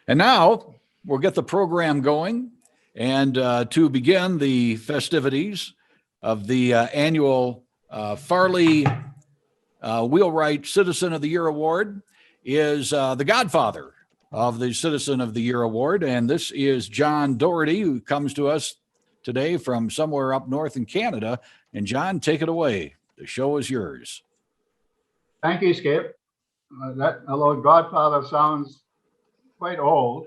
And now we'll get the program going. And to begin the festivities of the annual Farley Wheelwright Citizen of the Year Award is the godfather of the Citizen of the Year Award. And this is John Doherty, who comes to us today from somewhere up north in Canada. And John, take it away. The show is yours. Thank you, Skip. Although godfather sounds quite old,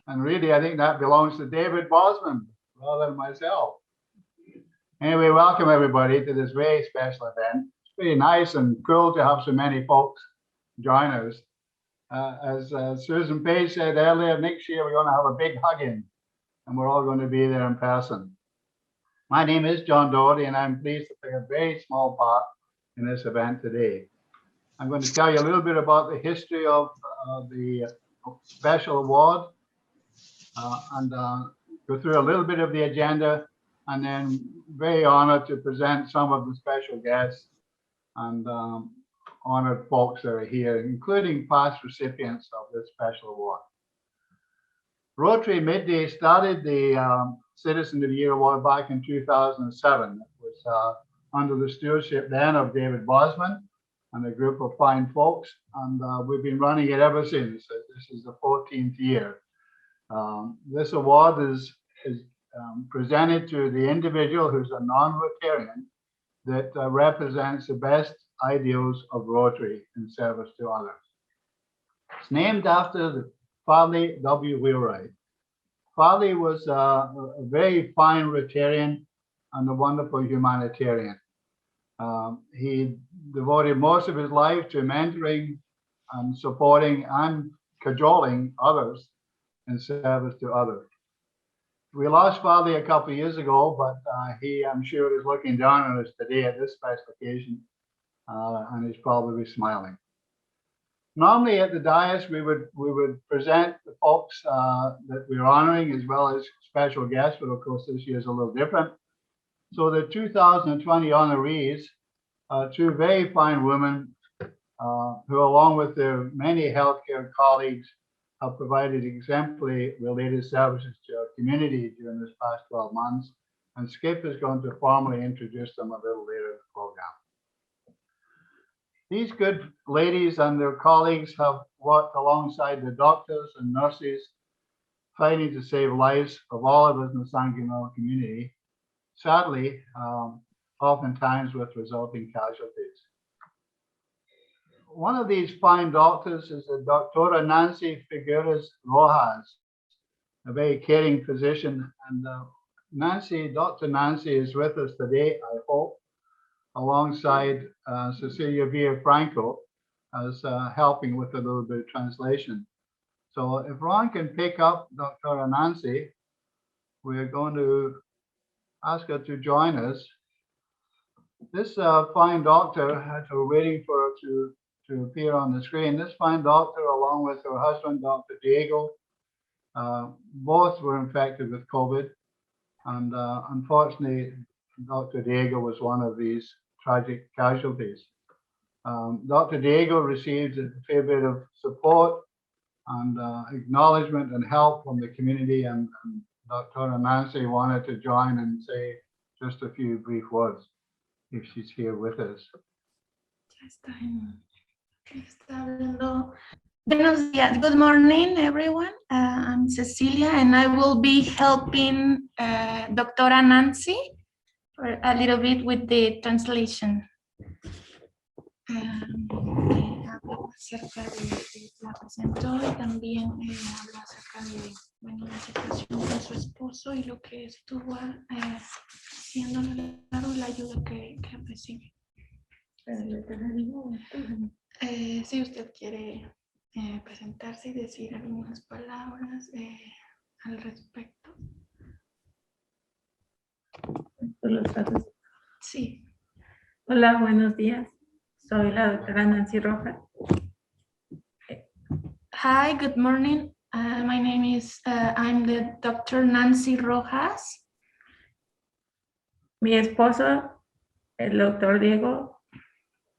and really I think that belongs to David Bosman rather than myself. Anyway, welcome everybody to this very special event. It's pretty nice and cool to have so many folks join us. As Susan Page said earlier, next year we're going to have a big hugging, and we're all going to be there in person. My name is John Doherty, and I'm pleased to play a very small part in this event today. I'm going to tell you a little bit about the history of the special award and go through a little bit of the agenda, and then very honored to present some of the special guests and honored folks that are here, including past recipients of this special award. Rotary Midday started the Citizen of the Year Award back in 2007. It was under the stewardship then of David Bosman and a group of fine folks, and we've been running it ever since. This is the 14th year. This award is presented to the individual who's a non-Rotarian that represents the best ideals of Rotary in service to others. It's named after the Farley W. Wheelwright. Farley was a very fine Rotarian and a wonderful humanitarian. He devoted most of his life to mentoring and supporting and cajoling others in service to others. We lost Farley a couple of years ago, but he, I'm sure, is looking down on us today at this special occasion, and he's probably smiling. Normally at the dais, we would present the folks that we're honoring as well as special guests, but of course this year is a little different. So the 2020 honorees are two very fine women who, along with their many healthcare colleagues, have provided exemplary related services to our community during this past 12 months. And Skip is going to formally introduce them a little later in the program. These good ladies and their colleagues have worked alongside the doctors and nurses fighting to save lives of all of us in the San Gabriel community, sadly, oftentimes with resulting casualties. One of these fine doctors is the Dr. Nancy Figueres Rojas, a very caring physician. And Dr. Nancy is with us today, I hope, alongside Cecilia Villafranco as helping with a little bit of translation. So if Ron can pick up Dr. Nancy, we're going to ask her to join us. This fine doctor, as we're waiting for her to appear on the screen, this fine doctor, along with her husband, Dr. Diego, both were infected with COVID. And unfortunately, Dr. Diego was one of these tragic casualties. Dr. Diego received a fair bit of support and acknowledgement and help from the community, and Dr. Nancy wanted to join and say just a few brief words if she's here with us. Buenos días. Good morning, everyone. I'm Cecilia, and I will be helping Dr. Nancy for a little bit with the translation. Hablo acerca de la presentó y también habla acerca de la situación de su esposo y lo que estuvo haciendo la ayuda que recibe. Si usted quiere presentarse y decir algunas palabras al respecto. Sí. Hola, buenos días. Soy la doctora Nancy Rojas. Hi, good morning. My name is, I'm the Dr. Nancy Rojas. Mi esposo, el doctor Diego,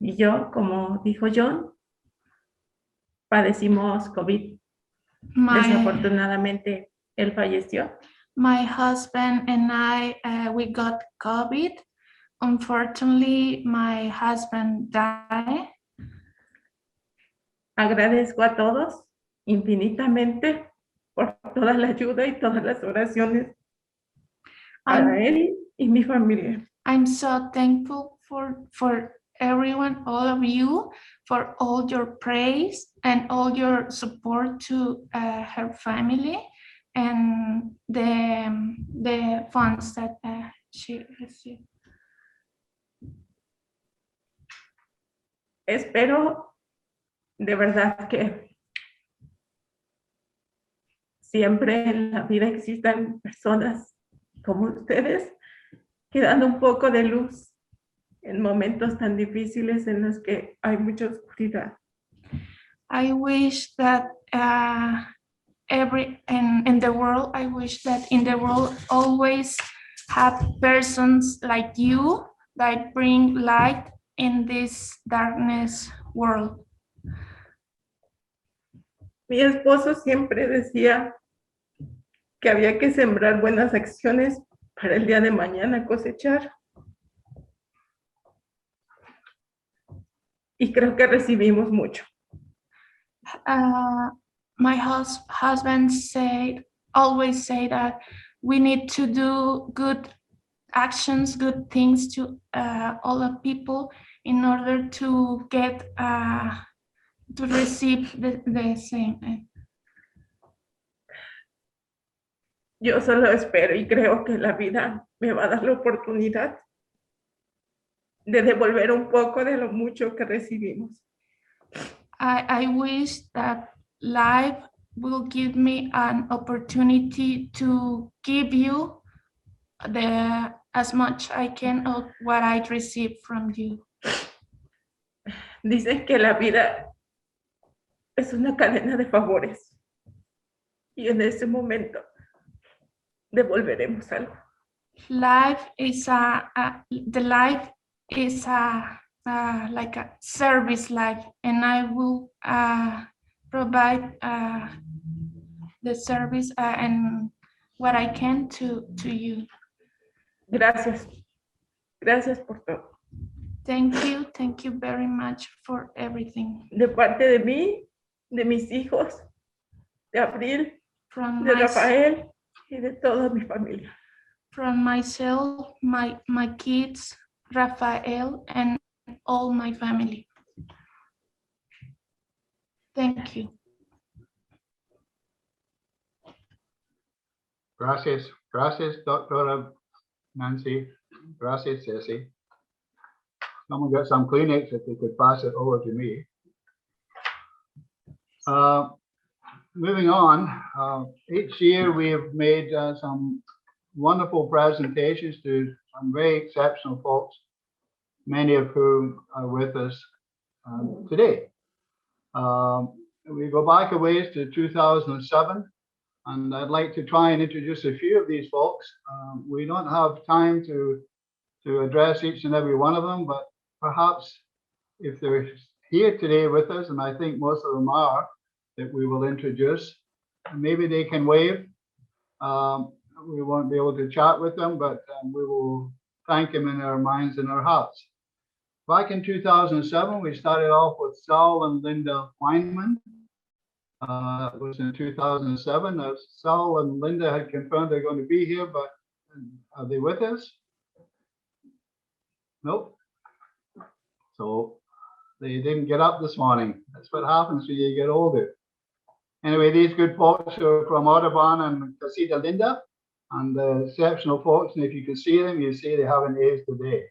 y yo, como dijo John, padecimos COVID. My, Desafortunadamente, él falleció. my husband and I, we got COVID. Unfortunately, my husband died. Agradezco a todos infinitamente por toda la ayuda y todas las oraciones para él y mi familia. I'm so thankful for everyone, all of you, for all your praise and all your support to her family and the funds that she received. Espero de verdad que siempre en la vida existan personas como ustedes que dan un poco de luz en momentos tan difíciles en los que hay mucha oscuridad. I wish that in the world, I wish that in the world always have persons like you that bring light in this darkness world. Mi esposo siempre decía que había que sembrar buenas acciones para el día de mañana cosechar. Y creo que recibimos mucho. My husband always say that we need to do good actions, good things to all the people in order to get to receive the same. Yo solo espero y creo que la vida me va a dar la oportunidad de devolver un poco de lo mucho que recibimos. I wish that life will give me an opportunity to give you as much I can of what I receive from you. Dicen que la vida es una cadena de favores y en ese momento devolveremos algo. Life is the life is like a service life, and I will provide the service and what I can to you. Gracias. Gracias por todo. Thank you very much for everything. De parte de mí, de mis hijos, de Abril, From de Rafael y de toda mi familia. From myself, my kids, Rafael, and all my family. Thank you. Gracias, gracias, Doctora Nancy. Gracias, Ceci. Someone got some Kleenex if they could pass it over to me. Moving on, each year we have made some wonderful presentations to some very exceptional folks, many of whom are with us today. We go back a ways to 2007, and I'd like to try and introduce a few of these folks. We don't have time to address each and every one of them, but perhaps if they're here today with us, and I think most of them are, that we will introduce. Maybe they can wave. We won't be able to chat with them, but we will thank them in our minds and our hearts. Back in 2007, we started off with Saul and Linda Weinman. That was in 2007. Saul and Linda had confirmed they're going to be here, but are they with us? Nope. So they didn't get up this morning. That's what happens when you get older. Anyway, these good folks are from Audubon and Casita Linda, and exceptional folks. And if you can see them, you see they haven't aged today.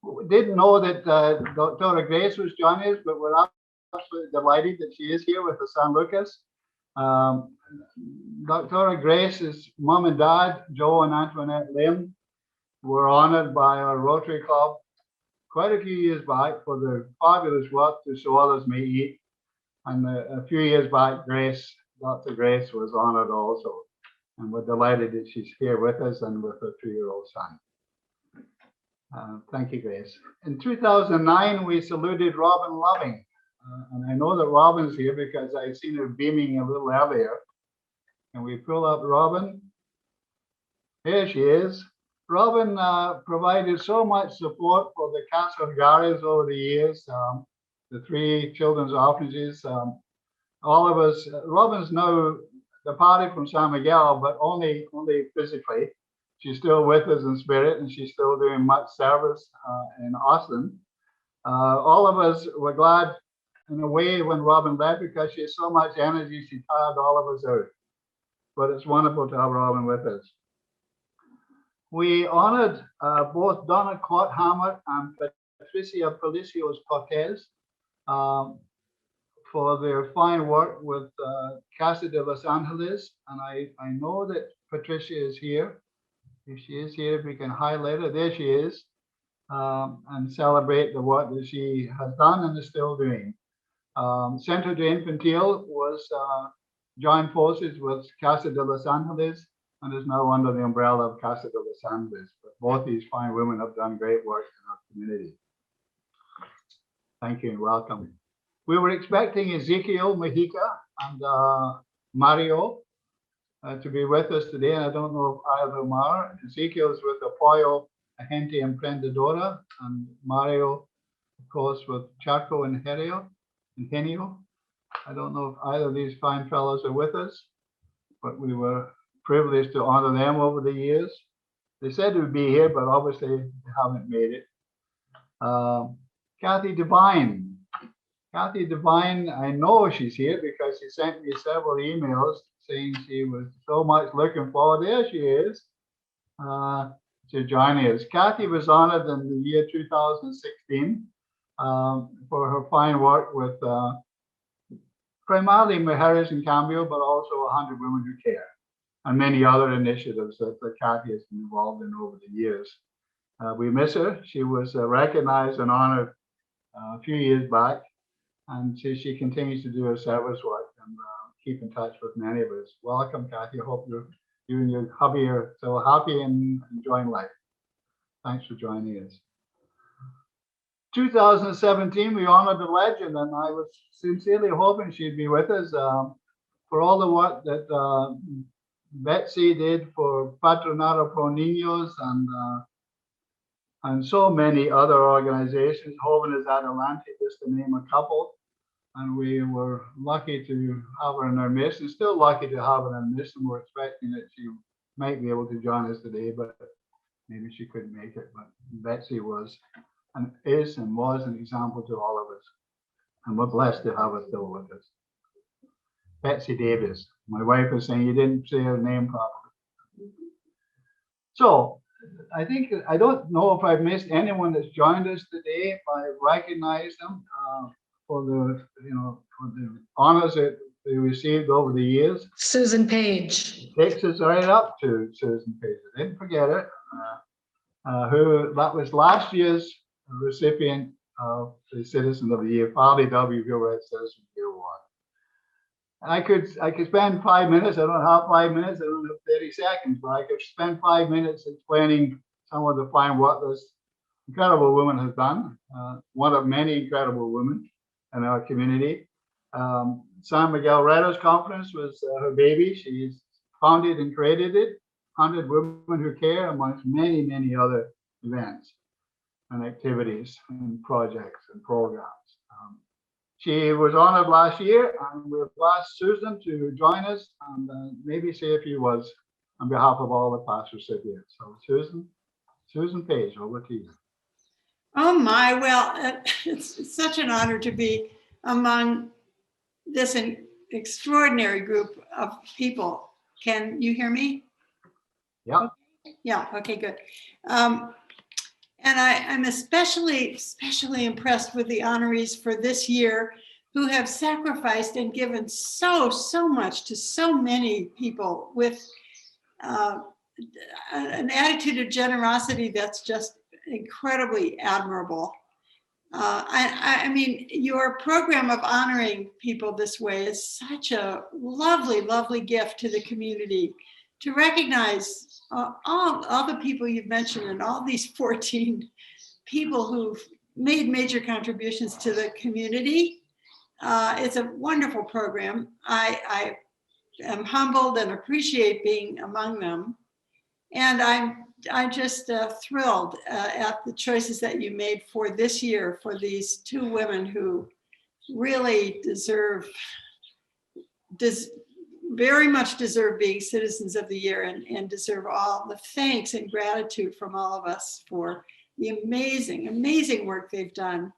We didn't know that Dr. Grace was joining us, but we're absolutely delighted that she is here with her son Lucas. Dr. Grace's mom and dad, Joe and Antoinette Lim, were honored by our Rotary Club quite a few years back for their fabulous work to So Others May Eat. And a few years back, Dr. Grace was honored also. And we're delighted that she's here with us and with her 2-year-old son. Thank you, Grace. In 2009, we saluted Robin Loving. And I know that Robin's here because I've seen her beaming a little earlier. Can we pull up Robin? Here she is. Robin provided so much support for the Casa Hogares over the years, the 3 children's orphanages. All of us, Robin's now departed from San Miguel, but only physically. She's still with us in spirit, and she's still doing much service in Austin. All of us were glad in a way when Robin left because she has so much energy, she tired all of us out. But it's wonderful to have Robin with us. We honored both Donna Courthammer and Patricia Palacios Cortez for their fine work with Casa de Los Angeles. And I know that Patricia is here. If she is here, if we can highlight her, there she is, and celebrate the work that she has done and is still doing. Centro de Infantil was joined forces with Casa de Los Angeles and is now under the umbrella of Casa de Los Angeles. But both these fine women have done great work in our community. Thank you and welcome. We were expecting Ezekiel Mejica and Mario to be with us today, and I don't know if either of them are. Ezekiel's with Apoyo Agente Emprendedora, and Mario, of course, with Chaco Ingenio. I don't know if either of these fine fellows are with us, but we were privileged to honor them over the years. They said they would be here, but obviously they haven't made it. Kathy Devine. Kathy Devine, I know she's here because she sent me several emails saying she was so much looking forward. There she is, to joining us. Kathy was honored in the year 2016 for her fine work with primarily Mujeres en Cambio, but also 100 Women Who Care, and many other initiatives that Kathy has been involved in over the years. We miss her. She was recognized and honored a few years back, and she continues to do her service work and keep in touch with many of us. Welcome, Kathy. I hope you and your hubby are still happy and enjoying life. Thanks for joining us. 2017, we honored the legend, and I was sincerely hoping she'd be with us for all the work that Betsy did for Patronato Pro Niños and so many other organizations. Jóvenes Adelante, just to name a couple. And we were lucky to have her in our midst, and still lucky to have her in our midst. And we're expecting that she might be able to join us today, but maybe she couldn't make it. But Betsy was and is and was an example to all of us. And we're blessed to have her still with us. Betsy Davis. My wife is saying you didn't say her name properly. So I don't know if I've missed anyone that's joined us today. If I recognize them for the honors that they received over the years. Susan Page. Takes us right up to Susan Page. I didn't forget it. Who that was last year's recipient of the Citizen of the Year, Farley W. Gilbert Citizen of the Year Award. I could spend 5 minutes. I don't have 5 minutes. I don't have 30 seconds, but I could spend 5 minutes explaining some of the fine work this incredible woman has done. One of many incredible women in our community. San Miguel Writers Conference was her baby. She's founded and created it. 100 Women Who Care, amongst many, many other events and activities and projects and programs. She was honored last year, and we've asked Susan to join us and maybe say a few words on behalf of all the past recipients. So Susan Page, over to you. Oh my, well, it's such an honor to be among this extraordinary group of people. Can you hear me? Yeah. Yeah, okay, good. And I'm especially impressed with the honorees for this year who have sacrificed and given so much to so many people with an attitude of generosity that's just incredibly admirable. I mean, your program of honoring people this way is such a lovely, lovely gift to the community to recognize all the people you've mentioned and all these 14 people who've made major contributions to the community It's a wonderful program. I am humbled and appreciate being among them. And I'm just thrilled at the choices that you made for this year for these two women who really very much deserve being citizens of the year and deserve all the thanks and gratitude from all of us for the amazing, amazing work they've done,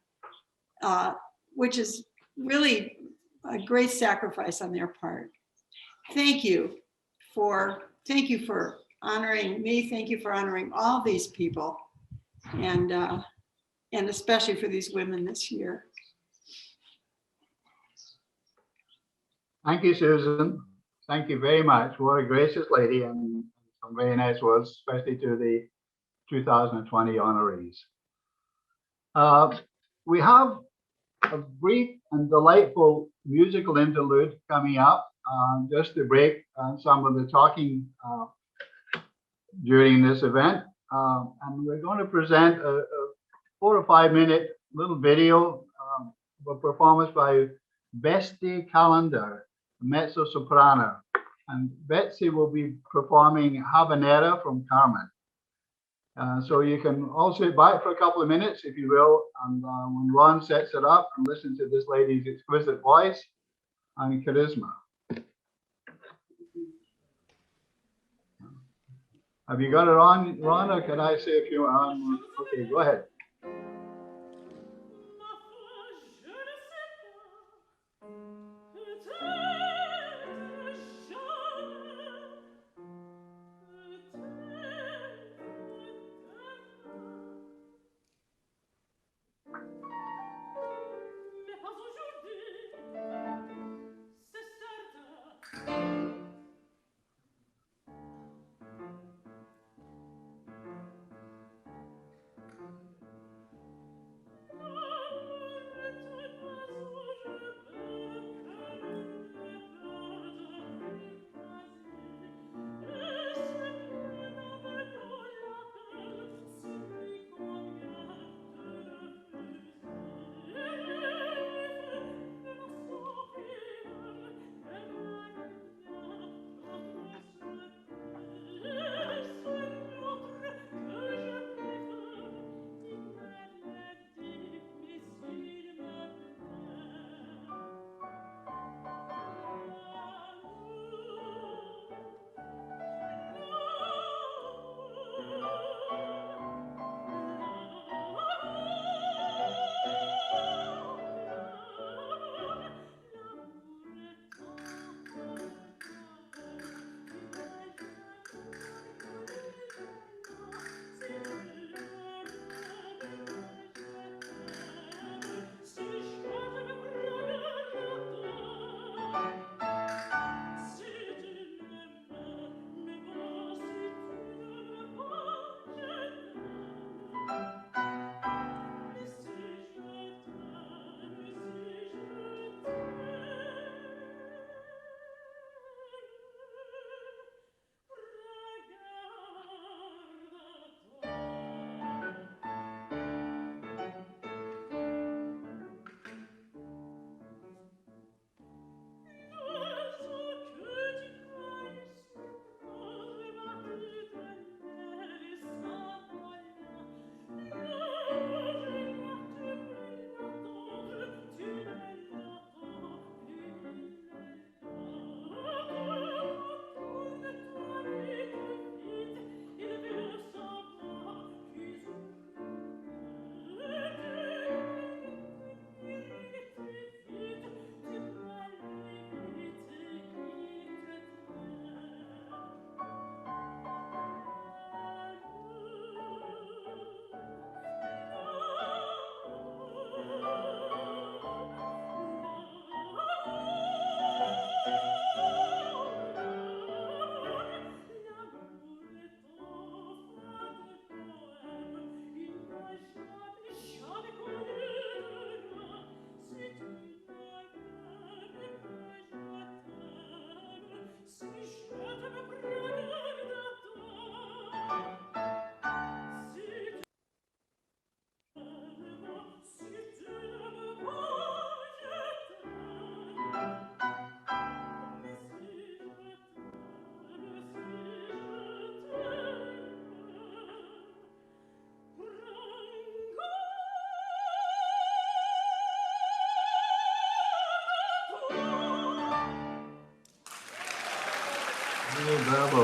which is really a great sacrifice on their part. Thank you for honoring me. Thank you for honoring all these people, and especially for these women this year. Thank you, Susan. Thank you very much. What a gracious lady, and some very nice words, especially to the 2020 honorees. We have a brief and delightful musical interlude coming up, just to break some of the talking during this event. And we're going to present a 4 or 5 minute little video of a performance by Betsy Calendar, mezzo soprano. And Betsy will be performing Habanera from Carmen. So you can all sit back for a couple of minutes, if you will, and when Ron sets it up, and listen to this lady's exquisite voice and charisma. Have you got it on, Ron, or can I say a few? Okay, go ahead.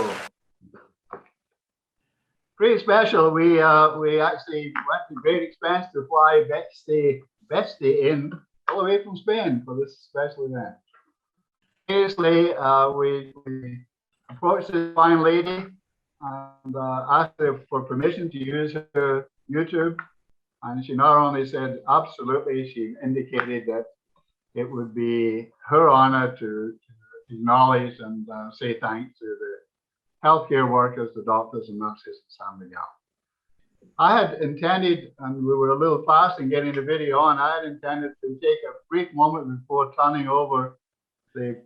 So pretty special. We actually went to great expense to fly Betsy in all the way from Spain for this special event. Seriously, we approached this fine lady and asked her for permission to use her YouTube. And she not only said absolutely, she indicated that it would be her honor to acknowledge and say thanks to the healthcare workers, the doctors and nurses in San Miguel. I had intended, and we were a little fast in getting the video on, I had intended to take a brief moment before turning over the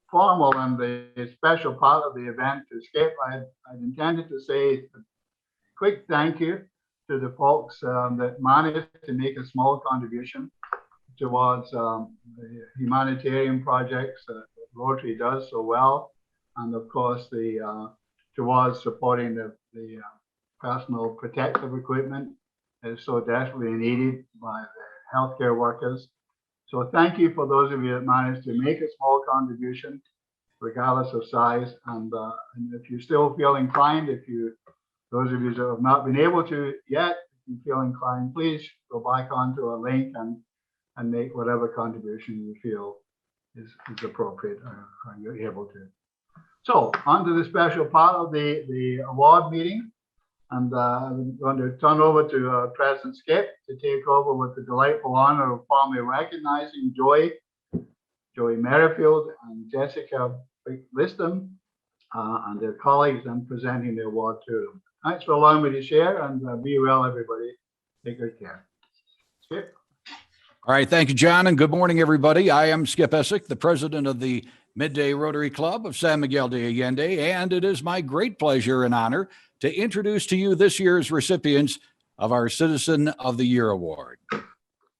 formal and the special part of the event to Skip. I'd intended to say a quick thank you to the folks that managed to make a small contribution towards the humanitarian projects that Rotary does so well, and of course towards supporting the personal protective equipment that is so desperately needed by the healthcare workers. So thank you for those of you that managed to make a small contribution, regardless of size. And if you still feel inclined, those of you that have not been able to yet, if you feel inclined, please go back onto our link and make whatever contribution you feel is appropriate or you're able to. So on to the special part of the award meeting. And I'm going to turn over to President Skip to take over with the delightful honor of formally recognizing Joey Merrifield and Jessica Liston and their colleagues and presenting the award to them. Thanks for allowing me to share, and be well, everybody. Take good care. Skip. All right. Thank you, John. And good morning, everybody. I am Skip Essick, the president of the Midday Rotary Club of San Miguel de Allende. And it is my great pleasure and honor to introduce to you this year's recipients of our Citizen of the Year Award.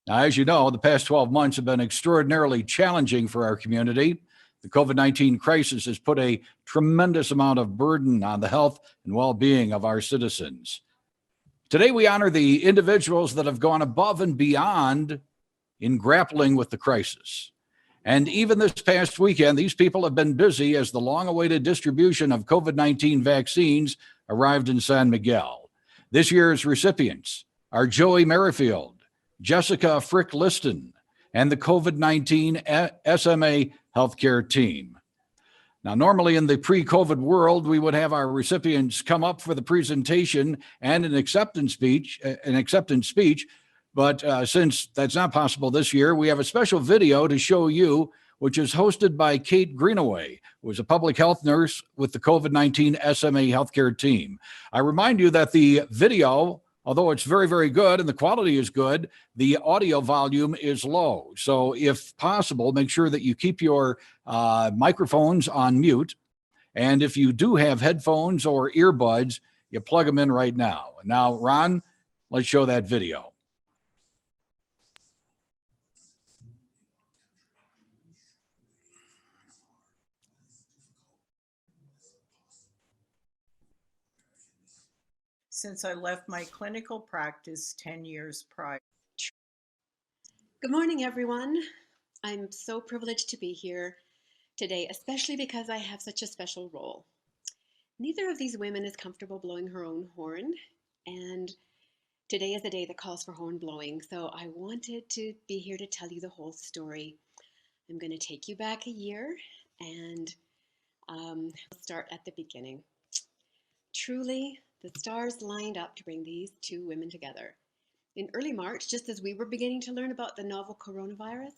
Now, as you know, the past 12 months have been extraordinarily challenging for our community. The COVID-19 crisis has put a tremendous amount of burden on the health and well-being of our citizens. Today, we honor the individuals that have gone above and beyond in grappling with the crisis. And even this past weekend, these people have been busy as the long-awaited distribution of COVID-19 vaccines arrived in San Miguel. This year's recipients are Joey Merrifield, Jessica Frick Liston, and the COVID-19 SMA healthcare team. Now, normally in the pre-COVID world, we would have our recipients come up for the presentation and an acceptance speech, but since that's not possible this year, we have a special video to show you, which is hosted by Kate Greenaway, who is a public health nurse with the COVID-19 SMA healthcare team. I remind you that the video, although it's very, very good and the quality is good, the audio volume is low. So if possible, make sure that you keep your microphones on mute. And if you do have headphones or earbuds, you plug them in right now. Now, Ron, let's show that video. Since I left my clinical practice 10 years prior. Good morning, everyone. I'm so privileged to be here today, especially because I have such a special role. Neither of these women is comfortable blowing her own horn, and today is a day that calls for horn blowing, so I wanted to be here to tell you the whole story. I'm going to take you back a year, and we'll start at the beginning. Truly, the stars lined up to bring these two women together. In early March, just as we were beginning to learn about the novel coronavirus,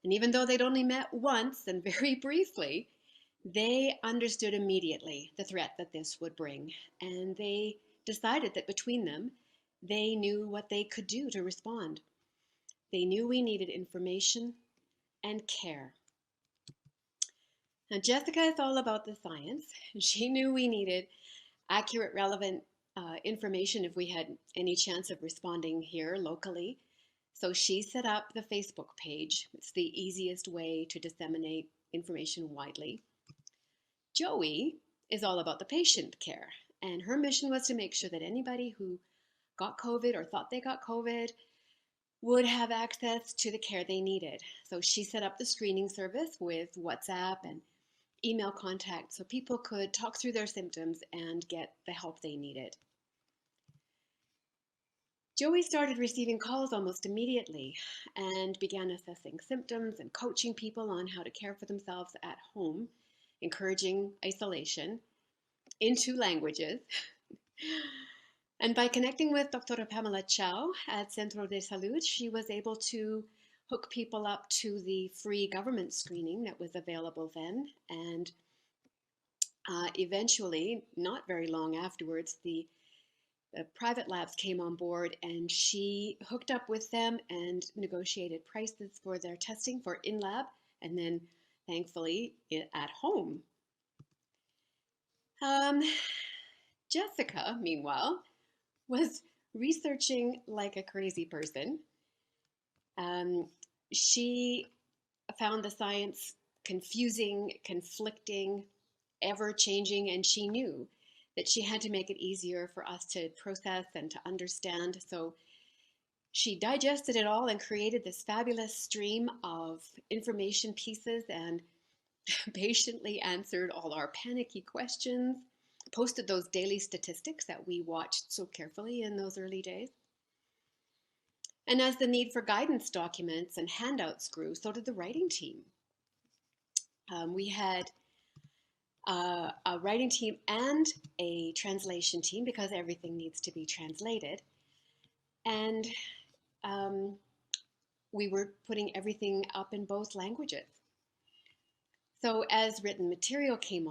and even though they'd only met once and very briefly, they understood immediately the threat that this would bring, and they decided that between them, they knew what they could do to respond. They knew we needed information and care. Now, Jessica is all about the science. She knew we needed accurate, relevant information if we had any chance of responding here locally. So she set up the Facebook page. It's the easiest way to disseminate information widely. Joey is all about the patient care, and her mission was to make sure that anybody who got COVID or thought they got COVID would have access to the care they needed. So she set up the screening service with WhatsApp and email contact so people could talk through their symptoms and get the help they needed. Joey started receiving calls almost immediately and began assessing symptoms and coaching people on how to care for themselves at home, encouraging isolation in 2 languages. And by connecting with Dr. Pamela Chow at Centro de Salud, she was able to hook people up to the free government screening that was available then. And eventually, not very long afterwards, the private labs came on board, and she hooked up with them and negotiated prices for their testing for in-lab and then, thankfully, at home. Jessica, meanwhile, was researching like a crazy person. She found the science confusing, conflicting, ever changing, and she knew that she had to make it easier for us to process and to understand. So she digested it all and created this fabulous stream of information pieces and patiently answered all our panicky questions, posted those daily statistics that we watched so carefully in those early days. And as the need for guidance documents and handouts grew, so did the writing team. We had a writing team and a translation team because everything needs to be translated. And we were putting everything up in both languages. So as written material came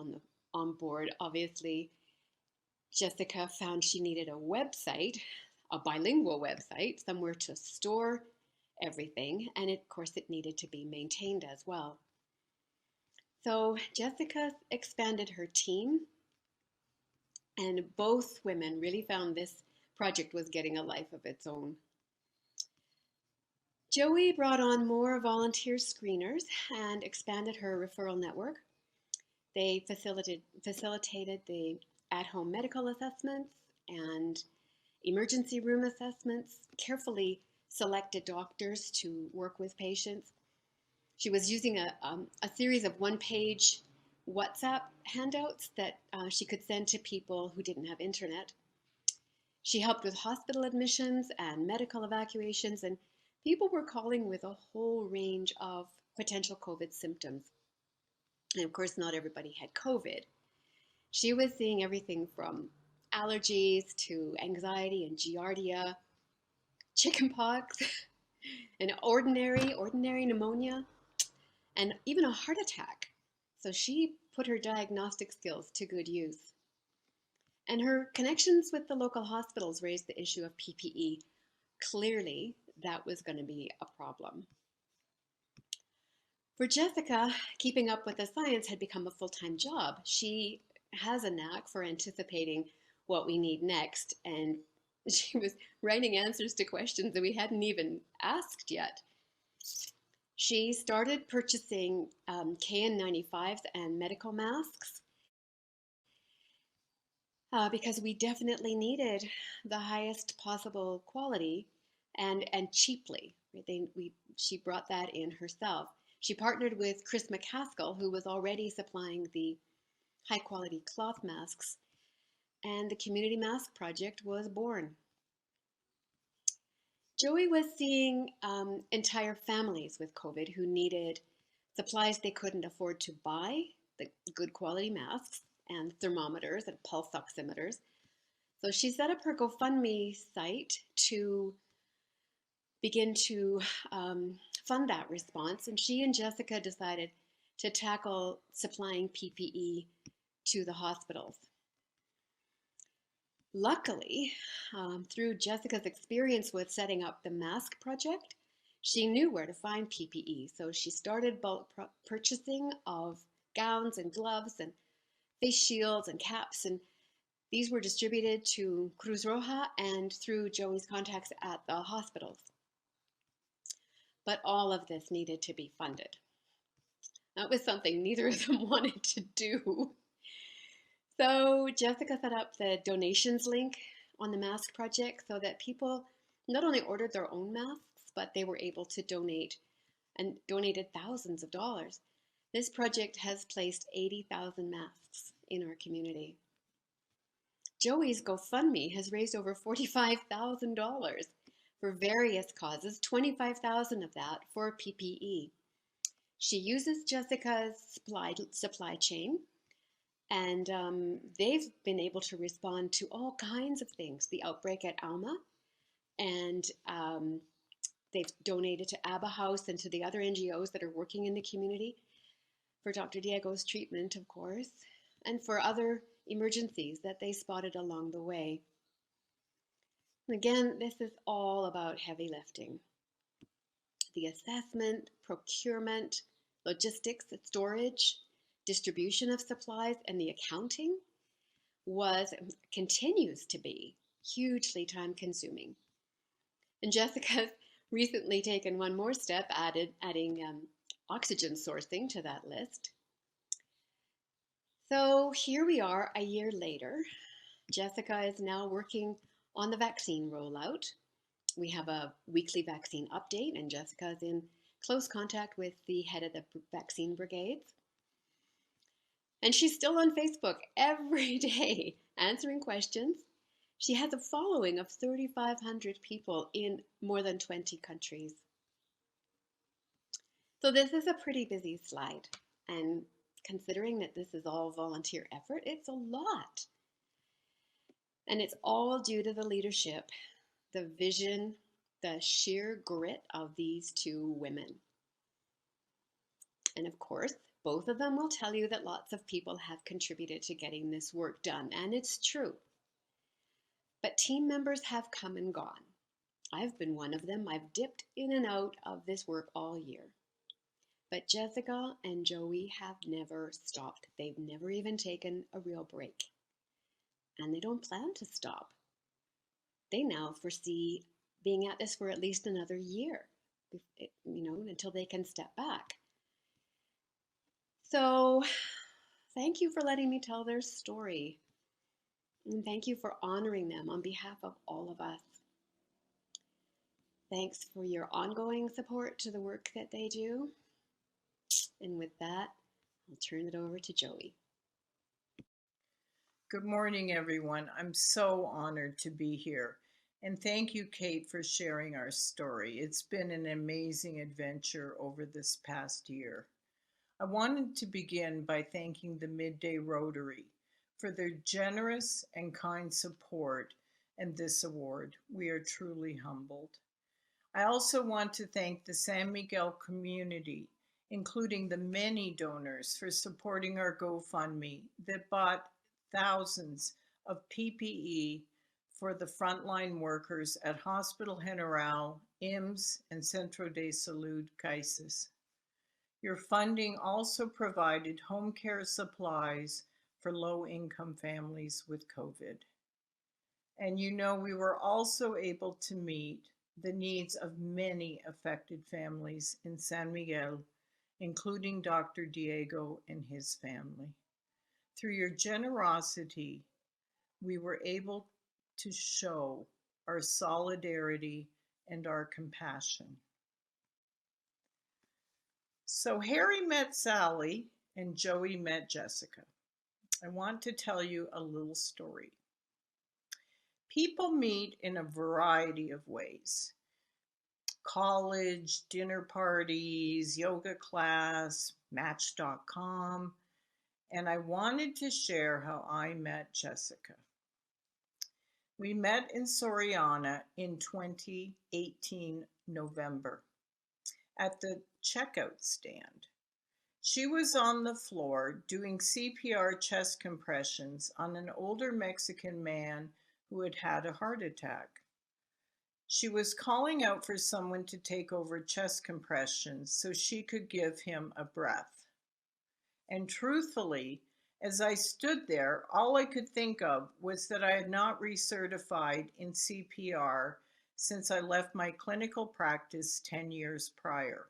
on board, obviously, Jessica found she needed a website, a bilingual website, somewhere to store everything. And of course, it needed to be maintained as well. So Jessica expanded her team, and both women really found this project was getting a life of its own. Joey brought on more volunteer screeners and expanded her referral network. They facilitated the at-home medical assessments and emergency room assessments, carefully selected doctors to work with patients. She was using a series of one-page WhatsApp handouts that she could send to people who didn't have internet. She helped with hospital admissions and medical evacuations, and people were calling with a whole range of potential COVID symptoms. And of course, not everybody had COVID. She was seeing everything from allergies to anxiety and giardia, chickenpox, and ordinary pneumonia, and even a heart attack. So she put her diagnostic skills to good use. And her connections with the local hospitals raised the issue of PPE. Clearly, that was going to be a problem. For Jessica, keeping up with the science had become a full-time job. She has a knack for anticipating what we need next, and she was writing answers to questions that we hadn't even asked yet. She started purchasing KN95s and medical masks because we definitely needed the highest possible quality and cheaply. She brought that in herself. She partnered with Chris McCaskill, who was already supplying the high quality cloth masks, and the Community Mask Project was born. Joey was seeing entire families with COVID who needed supplies they couldn't afford to buy, the good quality masks and thermometers and pulse oximeters. So she set up her GoFundMe site to begin to fund that response. And she and Jessica decided to tackle supplying PPE to the hospitals. Luckily, through Jessica's experience with setting up the mask project, she knew where to find PPE. So she started bulk purchasing of gowns and gloves and face shields and caps. And these were distributed to Cruz Roja and through Joey's contacts at the hospitals. But all of this needed to be funded. That was something neither of them wanted to do. So Jessica set up the donations link on the mask project so that people not only ordered their own masks, but they were able to donate and donated thousands of dollars. This project has placed 80,000 masks in our community. Joey's GoFundMe has raised over $45,000 for various causes, 25,000 of that for PPE. She uses Jessica's supply chain, and they've been able to respond to all kinds of things. The outbreak at Alma, and they've donated to ABBA House and to the other NGOs that are working in the community for Dr. Diego's treatment, of course, and for other emergencies that they spotted along the way. And again, this is all about heavy lifting. The assessment, procurement, logistics, storage, distribution of supplies, and the accounting continues to be hugely time consuming. And Jessica's recently taken one more step, adding oxygen sourcing to that list. So here we are a year later. Jessica is now working on the vaccine rollout. We have a weekly vaccine update, and Jessica is in close contact with the head of the vaccine brigades. And she's still on Facebook every day answering questions. She has a following of 3,500 people in more than 20 countries. So this is a pretty busy slide. And considering that this is all volunteer effort, it's a lot. And it's all due to the leadership, the vision, the sheer grit of these two women. And of course, both of them will tell you that lots of people have contributed to getting this work done, and it's true. But team members have come and gone. I've been one of them. I've dipped in and out of this work all year. But Jessica and Joey have never stopped. They've never even taken a real break. And they don't plan to stop. They now foresee being at this for at least another year, until they can step back. So thank you for letting me tell their story. And thank you for honoring them on behalf of all of us. Thanks for your ongoing support to the work that they do. And with that, I'll turn it over to Joey. Good morning, everyone. I'm so honored to be here. And thank you, Kate, for sharing our story. It's been an amazing adventure over this past year. I wanted to begin by thanking the Midday Rotary for their generous and kind support and this award. We are truly humbled. I also want to thank the San Miguel community, including the many donors, for supporting our GoFundMe that bought thousands of PPE for the frontline workers at Hospital General, IMSS, and Centro de Salud Caices. Your funding also provided home care supplies for low-income families with COVID. And we were also able to meet the needs of many affected families in San Miguel, including Dr. Diego and his family. Through your generosity, we were able to show our solidarity and our compassion. So Harry met Sally and Joey met Jessica. I want to tell you a little story. People meet in a variety of ways. College, dinner parties, yoga class, Match.com, and I wanted to share how I met Jessica. We met in Soriana in 2018 November at the checkout stand. She was on the floor doing CPR chest compressions on an older Mexican man who had had a heart attack. She was calling out for someone to take over chest compressions so she could give him a breath. And truthfully, as I stood there, all I could think of was that I had not recertified in CPR since I left my clinical practice 10 years prior.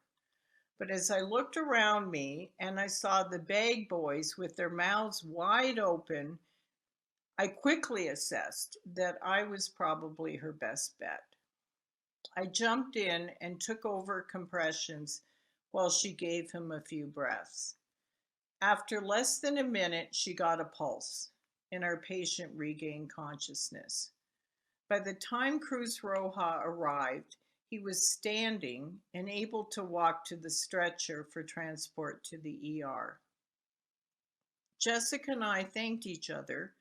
But as I looked around me and I saw the bag boys with their mouths wide open, I quickly assessed that I was probably her best bet. I jumped in and took over compressions while she gave him a few breaths. After less than a minute, she got a pulse, and our patient regained consciousness. By the time Cruz Roja arrived, he was standing and able to walk to the stretcher for transport to the ER. Jessica and I thanked each other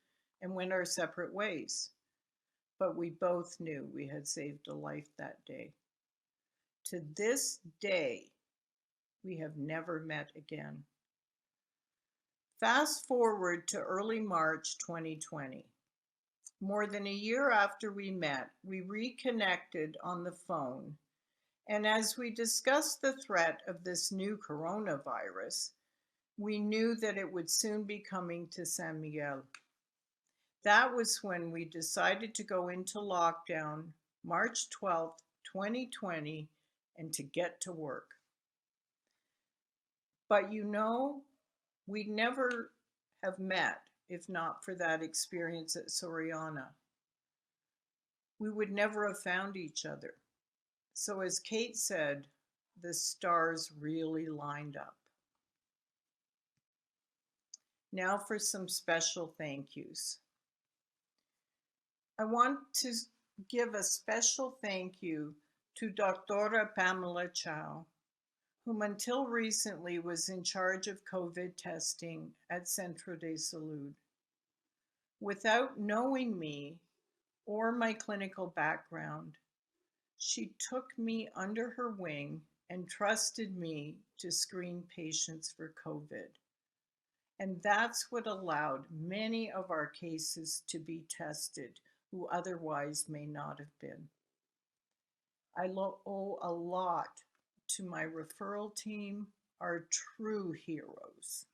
and went our separate ways, but we both knew we had saved a life that day. To this day, we have never met again. Fast forward to early March 2020. More than a year after we met, we reconnected on the phone, and as we discussed the threat of this new coronavirus, we knew that it would soon be coming to San Miguel. That was when we decided to go into lockdown, March 12th, 2020, and to get to work. But you know, we'd never have met if not for that experience at Soriana. We would never have found each other. So as Kate said, the stars really lined up. Now for some special thank yous. I want to give a special thank you to Dr. Pamela Chow, whom until recently was in charge of COVID testing at Centro de Salud. Without knowing me or my clinical background, she took me under her wing and trusted me to screen patients for COVID. And that's what allowed many of our cases to be tested who otherwise may not have been. I owe a lot to my referral team, our true heroes.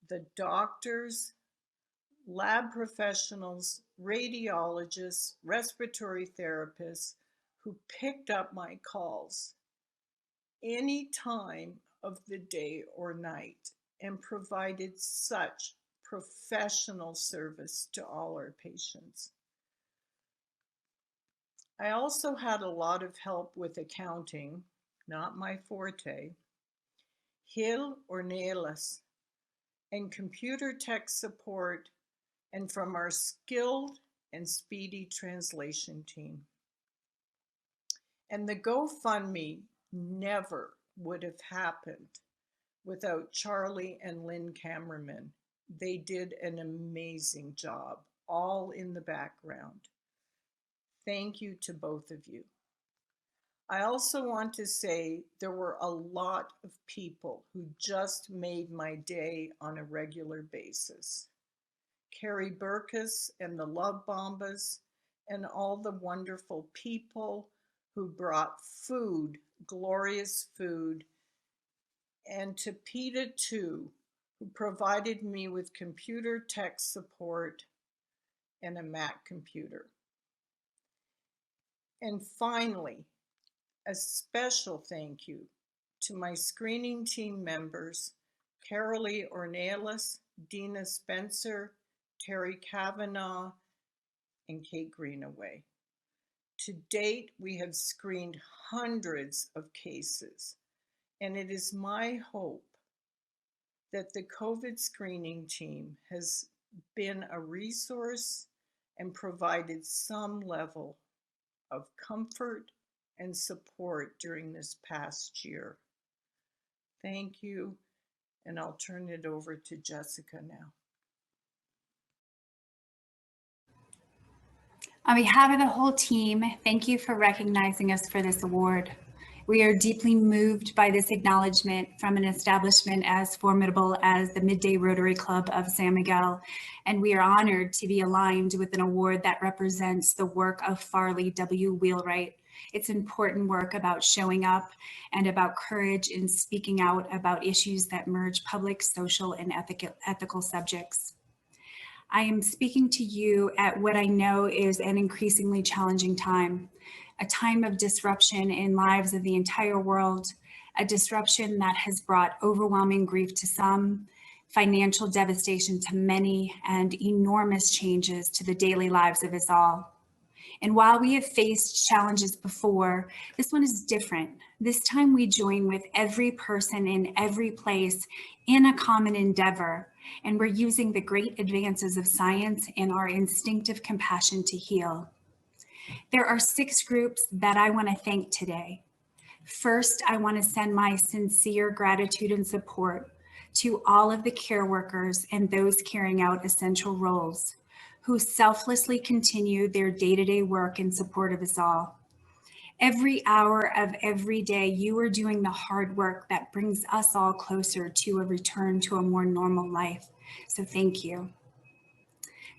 The doctors, lab professionals, radiologists, respiratory therapists who picked up my calls any time of the day or night and provided such professional service to all our patients. I also had a lot of help with accounting, not my forte, Gil Ornelas, and computer tech support, and from our skilled and speedy translation team. And the GoFundMe never would have happened without Charlie and Lynn Cameraman. They did an amazing job, all in the background. Thank you to both of you. I also want to say there were a lot of people who just made my day on a regular basis. Carrie Burkus and the Love Bombas, and all the wonderful people who brought food, glorious food, and to PETA too, who provided me with computer tech support and a Mac computer. And finally, a special thank you to my screening team members, Carolee Ornelas, Dina Spencer, Terry Kavanaugh, and Kate Greenaway. To date, we have screened hundreds of cases, and it is my hope that the COVID screening team has been a resource and provided some level of comfort and support during this past year. Thank you, and I'll turn it over to Jessica now. On behalf of the whole team, thank you for recognizing us for this award. We are deeply moved by this acknowledgement from an establishment as formidable as the Midday Rotary Club of San Miguel, and we are honored to be aligned with an award that represents the work of Farley W. Wheelwright. It's important work about showing up and about courage in speaking out about issues that merge public, social, and ethical subjects. I am speaking to you at what I know is an increasingly challenging time, a time of disruption in lives of the entire world, a disruption that has brought overwhelming grief to some, financial devastation to many, and enormous changes to the daily lives of us all. And while we have faced challenges before, this one is different. This time we join with every person in every place in a common endeavor, and we're using the great advances of science and our instinctive compassion to heal. There are 6 groups that I want to thank today. First, I want to send my sincere gratitude and support to all of the care workers and those carrying out essential roles who selflessly continue their day-to-day work in support of us all. Every hour of every day, you are doing the hard work that brings us all closer to a return to a more normal life. So thank you.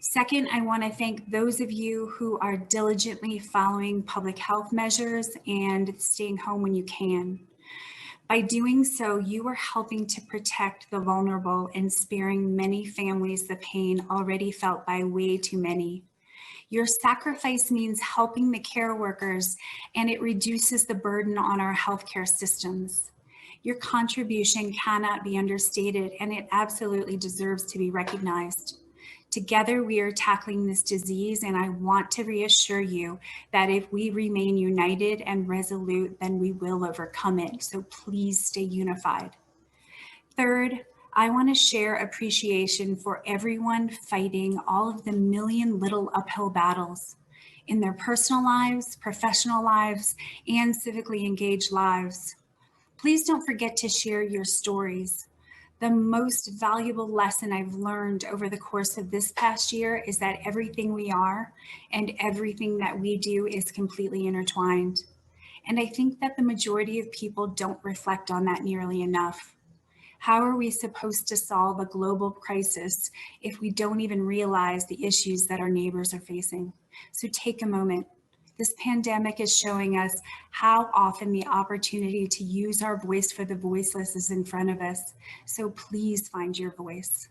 Second, I want to thank those of you who are diligently following public health measures and staying home when you can. By doing so, you are helping to protect the vulnerable and sparing many families the pain already felt by way too many. Your sacrifice means helping the care workers, and it reduces the burden on our healthcare systems. Your contribution cannot be understated, and it absolutely deserves to be recognized. Together, we are tackling this disease, and I want to reassure you that if we remain united and resolute, then we will overcome it. So please stay unified. Third, I want to share appreciation for everyone fighting all of the million little uphill battles in their personal lives, professional lives, and civically engaged lives. Please don't forget to share your stories. The most valuable lesson I've learned over the course of this past year is that everything we are and everything that we do is completely intertwined. And I think that the majority of people don't reflect on that nearly enough. How are we supposed to solve a global crisis if we don't even realize the issues that our neighbors are facing? So take a moment. This pandemic is showing us how often the opportunity to use our voice for the voiceless is in front of us. So please find your voice.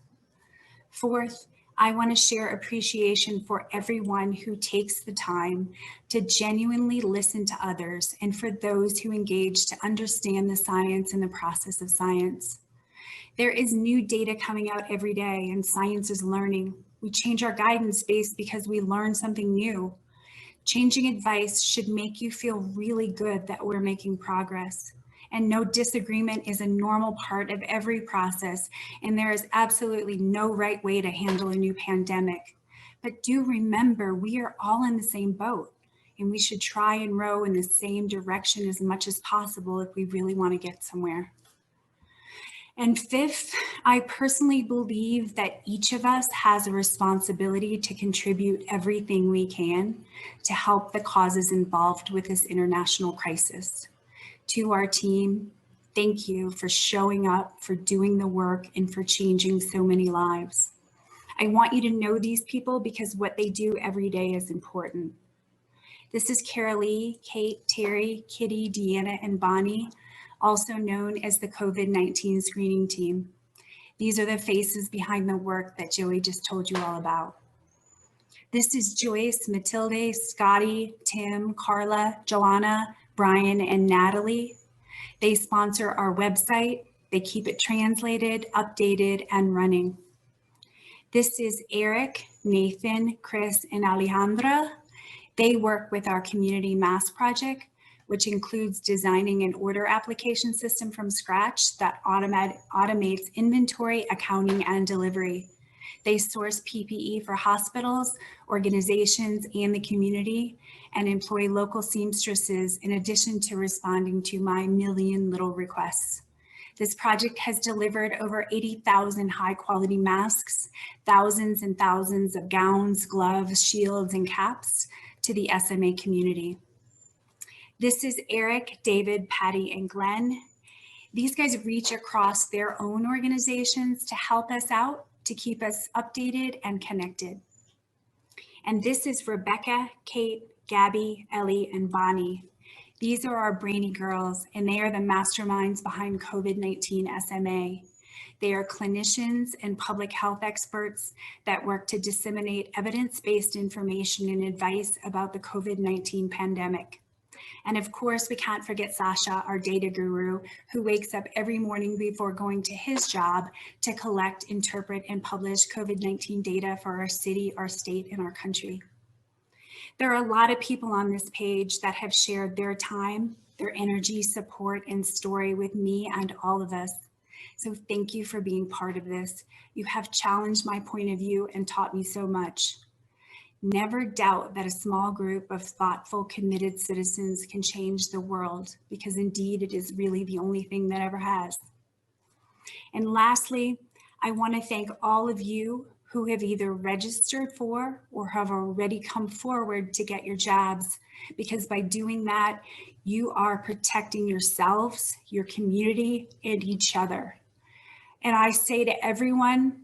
Fourth, I want to share appreciation for everyone who takes the time to genuinely listen to others and for those who engage to understand the science and the process of science. There is new data coming out every day, and science is learning. We change our guidance base because we learn something new. Changing advice should make you feel really good that we're making progress. And no disagreement is a normal part of every process, and there is absolutely no right way to handle a new pandemic. But do remember, we are all in the same boat, and we should try and row in the same direction as much as possible if we really want to get somewhere. And fifth, I personally believe that each of us has a responsibility to contribute everything we can to help the causes involved with this international crisis. To our team, thank you for showing up, for doing the work, and for changing so many lives. I want you to know these people because what they do every day is important. This is Carolee, Kate, Terry, Kitty, Deanna, and Bonnie, also known as the COVID-19 screening team. These are the faces behind the work that Joey just told you all about. This is Joyce, Matilde, Scotty, Tim, Carla, Joanna, Brian, and Natalie. They sponsor our website. They keep it translated, updated, and running. This is Eric, Nathan, Chris, and Alejandra. They work with our community mass project, which includes designing an order application system from scratch that automates inventory, accounting, and delivery. They source PPE for hospitals, organizations, and the community, and employ local seamstresses in addition to responding to my million little requests. This project has delivered over 80,000 high-quality masks, thousands and thousands of gowns, gloves, shields, and caps to the SMA community. This is Eric, David, Patty, and Glenn. These guys reach across their own organizations to help us out, to keep us updated and connected. And this is Rebecca, Kate, Gabby, Ellie, and Bonnie. These are our brainy girls, and they are the masterminds behind COVID-19 SMA. They are clinicians and public health experts that work to disseminate evidence-based information and advice about the COVID-19 pandemic. And of course, we can't forget Sasha, our data guru, who wakes up every morning before going to his job to collect, interpret, and publish COVID-19 data for our city, our state, and our country. There are a lot of people on this page that have shared their time, their energy, support, and story with me and all of us. So thank you for being part of this. You have challenged my point of view and taught me so much. Never doubt that a small group of thoughtful, committed citizens can change the world, because indeed it is really the only thing that ever has. And lastly, I want to thank all of you who have either registered for or have already come forward to get your jabs, because by doing that, you are protecting yourselves, your community, and each other. And I say to everyone,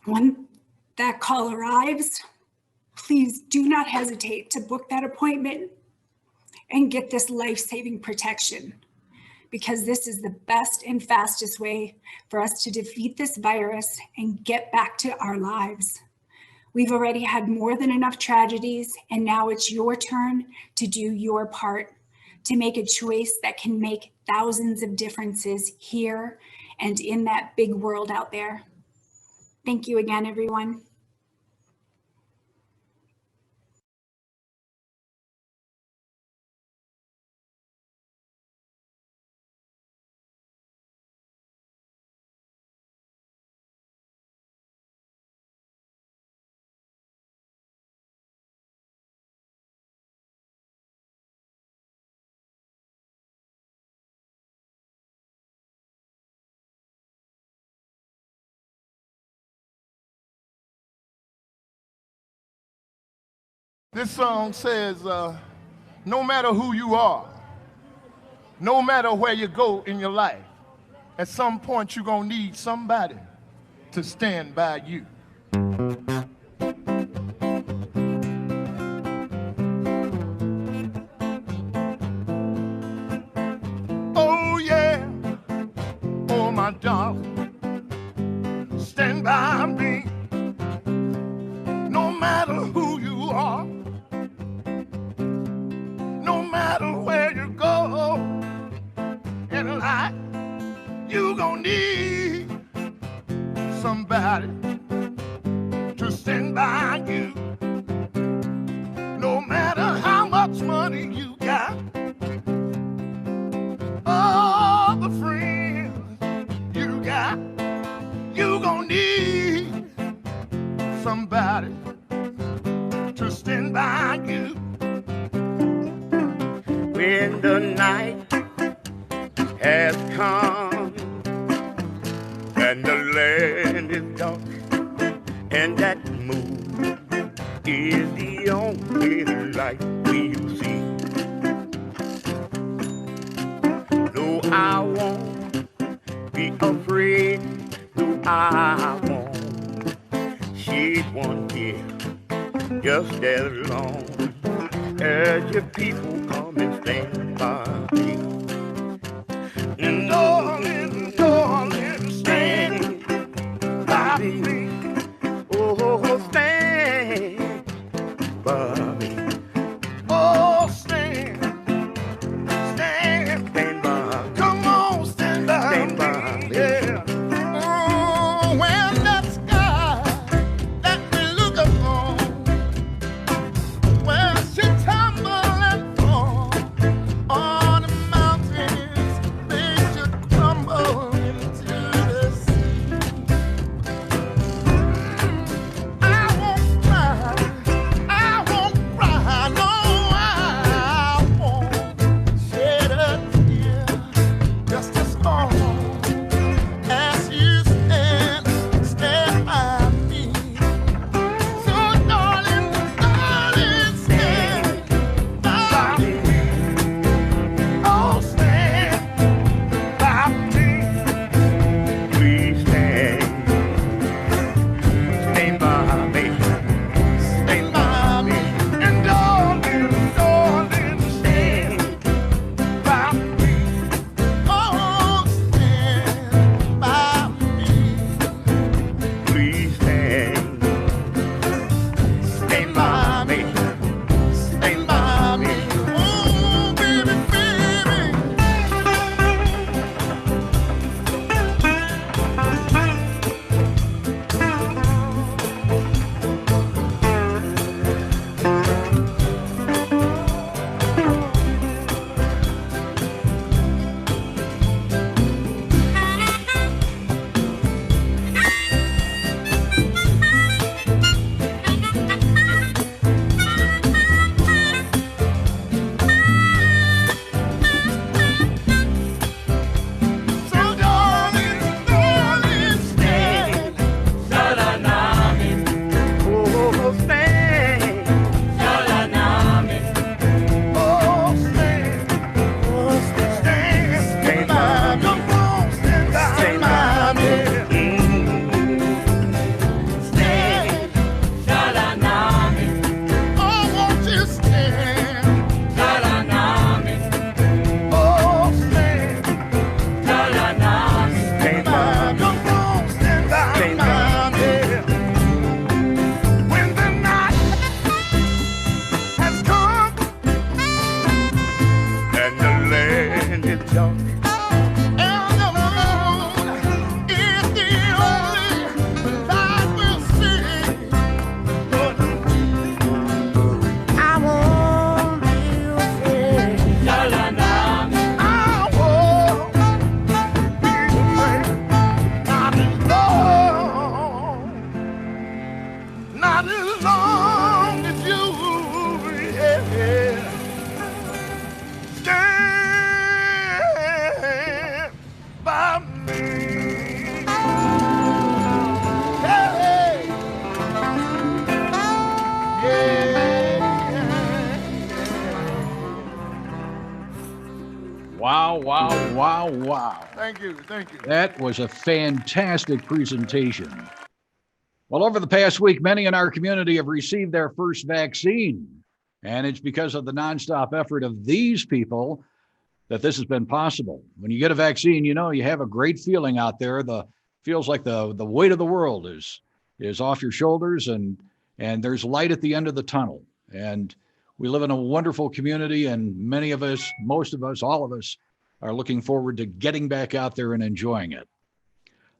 when that call arrives, please do not hesitate to book that appointment and get this life-saving protection, because this is the best and fastest way for us to defeat this virus and get back to our lives. We've already had more than enough tragedies, and now it's your turn to do your part, to make a choice that can make thousands of differences here and in that big world out there. Thank you again, everyone. This song says, no matter who you are, no matter where you go in your life, at some point you're gonna need somebody to stand by you. Oh yeah, oh my darling, stand by me. No matter who you are, no matter where you go in life, you gon' need somebody to stand by you. No matter how much money you got, all the friends you got, you gon' need somebody to stand by you. When the night has come and the land is dark and that moon is the only light we see. No, I won't be afraid. No, I won't shed one tear, just as long as your people come and stand by me. And darling, darling, stand by me. Oh, stand by me. Oh, stand by me. Come on, stand by me. Yeah. Oh, when that sky that we look upon, when she tumble and fall, not as long as you, yeah, stand by me. Hey, Wow, wow, wow, wow. Thank you, thank you. That was a fantastic presentation. Well, over the past week, many in our community have received their first vaccine. And it's because of the nonstop effort of these people that this has been possible. When you get a vaccine, you know, you have a great feeling out there. Feels like the weight of the world is off your shoulders, and there's light at the end of the tunnel. And we live in a wonderful community, and many of us, most of us, all of us are looking forward to getting back out there and enjoying it.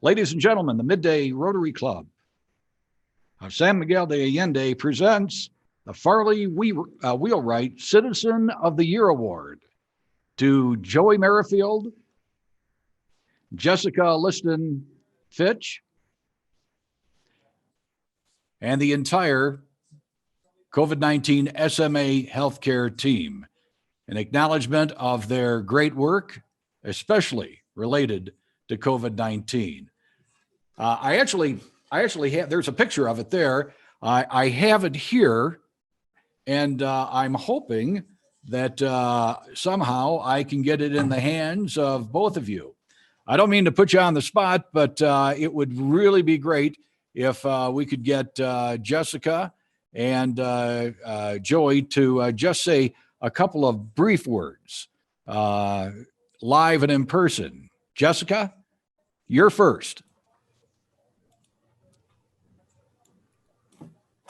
Ladies and gentlemen, the Midday Rotary Club of San Miguel de Allende presents the Farley Wheelwright Citizen of the Year Award to Joey Merrifield, Jessica Liston Fitch, and the entire COVID-19 SMA healthcare team, in acknowledgement of their great work, especially related to COVID-19. I actually have, there's a picture of it there. I have it here, and I'm hoping that somehow I can get it in the hands of both of you. I don't mean to put you on the spot, but it would really be great if we could get Jessica and Joey to just say a couple of brief words, live and in person. Jessica, you're first.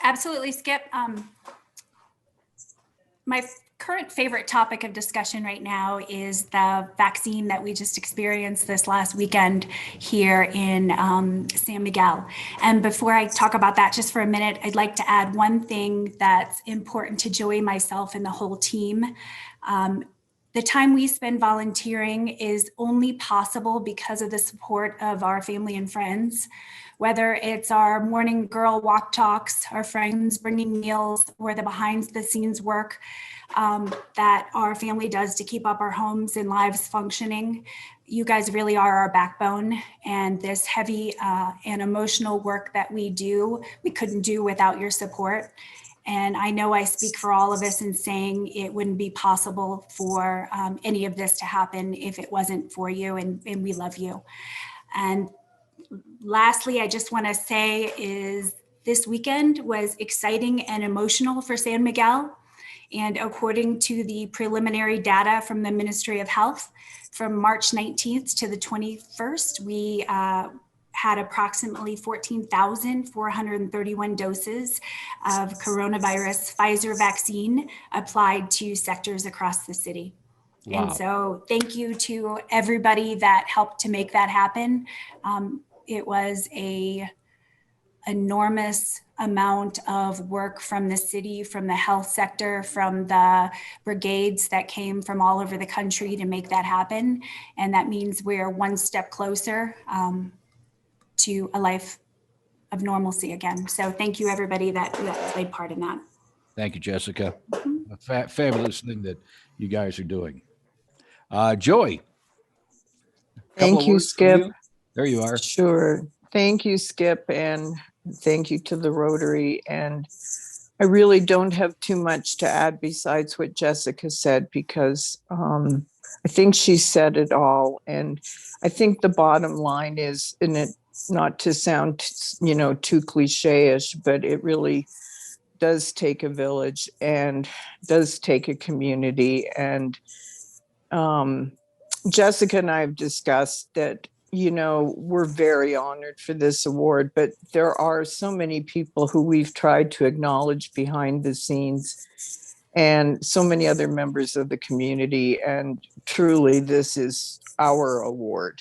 Absolutely, Skip. My current favorite topic of discussion right now is the vaccine that we just experienced this last weekend here in San Miguel. And before I talk about that just for a minute, I'd like to add one thing that's important to Joey, myself, and the whole team. The time we spend volunteering is only possible because of the support of our family and friends. Whether it's our morning girl walk talks, our friends bringing meals, or the behind the scenes work that our family does to keep up our homes and lives functioning. You guys really are our backbone, and this heavy and emotional work that we do, we couldn't do without your support. And I know I speak for all of us in saying it wouldn't be possible for any of this to happen if it wasn't for you, and we love you. And lastly, I just want to say is this weekend was exciting and emotional for San Miguel. And according to the preliminary data from the Ministry of Health, from March 19th to the 21st, we had approximately 14,431 doses of coronavirus Pfizer vaccine applied to sectors across the city. Wow. And so thank you to everybody that helped to make that happen. It was a enormous amount of work from the city, from the health sector, from the brigades that came from all over the country to make that happen. And that means we're one step closer to a life of normalcy again. So thank you, everybody that played part in that. Thank you, Jessica. A fabulous thing that you guys are doing. Joey. Thank you, Skip. There you are. Sure. Thank you, Skip, and thank you to the Rotary. And I really don't have too much to add besides what Jessica said, because I think she said it all. And I think the bottom line is, and it not to sound, too cliche-ish, but it really does take a village and does take a community. And Jessica and I have discussed that, we're very honored for this award, but there are so many people who we've tried to acknowledge behind the scenes, and so many other members of the community. And truly, this is our award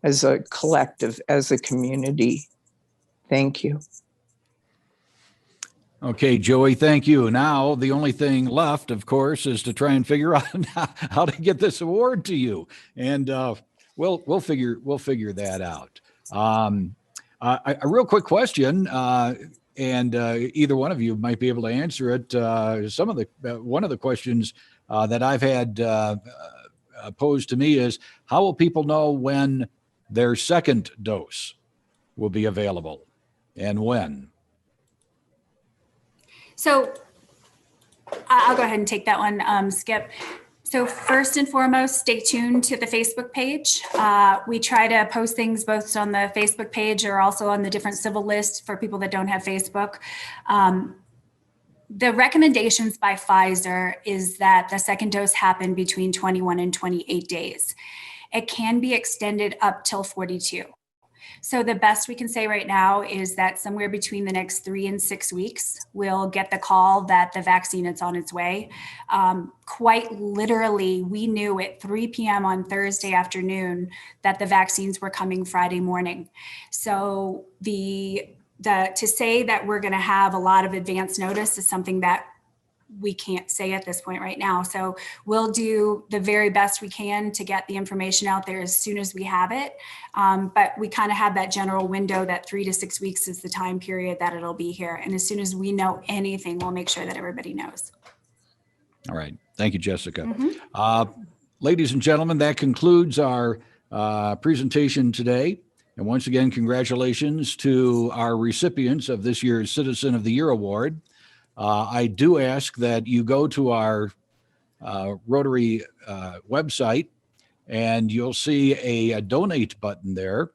as a collective, as a community. Thank you. Okay, Joey, thank you. Now, the only thing left, of course, is to try and figure out how to get this award to you. And we'll figure that out. A real quick question. and either one of you might be able to answer it. One of the questions that I've had posed to me is, how will people know when their second dose will be available and when? So I'll go ahead and take that one, Skip. So first and foremost, stay tuned to the Facebook page. We try to post things both on the Facebook page or also on the different civil list for people that don't have Facebook. The recommendations by Pfizer is that the second dose happen between 21 and 28 days. It can be extended up till 42. So the best we can say right now is that somewhere between the next 3 and 6 weeks, we'll get the call that the vaccine is on its way. Quite literally, we knew at 3 p.m. on Thursday afternoon that the vaccines were coming Friday morning. So to say that we're going to have a lot of advance notice is something that we can't say at this point right now. So we'll do the very best we can to get the information out there as soon as we have it. But we kind of have that general window that 3 to 6 weeks is the time period that it'll be here. And as soon as we know anything, we'll make sure that everybody knows. All right. Thank you, Jessica. Ladies and gentlemen, that concludes our presentation today. And once again, congratulations to our recipients of this year's Citizen of the Year Award. I do ask that you go to our Rotary website, and you'll see a donate button there.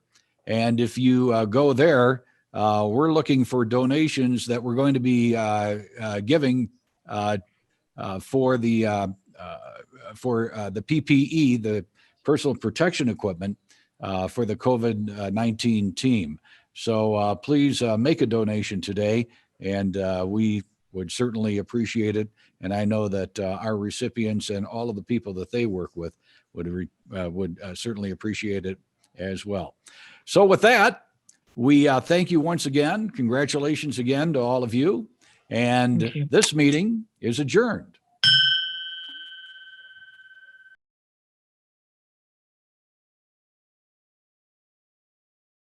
And if you go there, we're looking for donations that we're going to be giving for the PPE, the personal protection equipment for the COVID-19 team. So please make a donation today, and we would certainly appreciate it. And I know that our recipients and all of the people that they work with would certainly appreciate it as well. So with that, we thank you once again. Congratulations again to all of you. And this meeting is adjourned.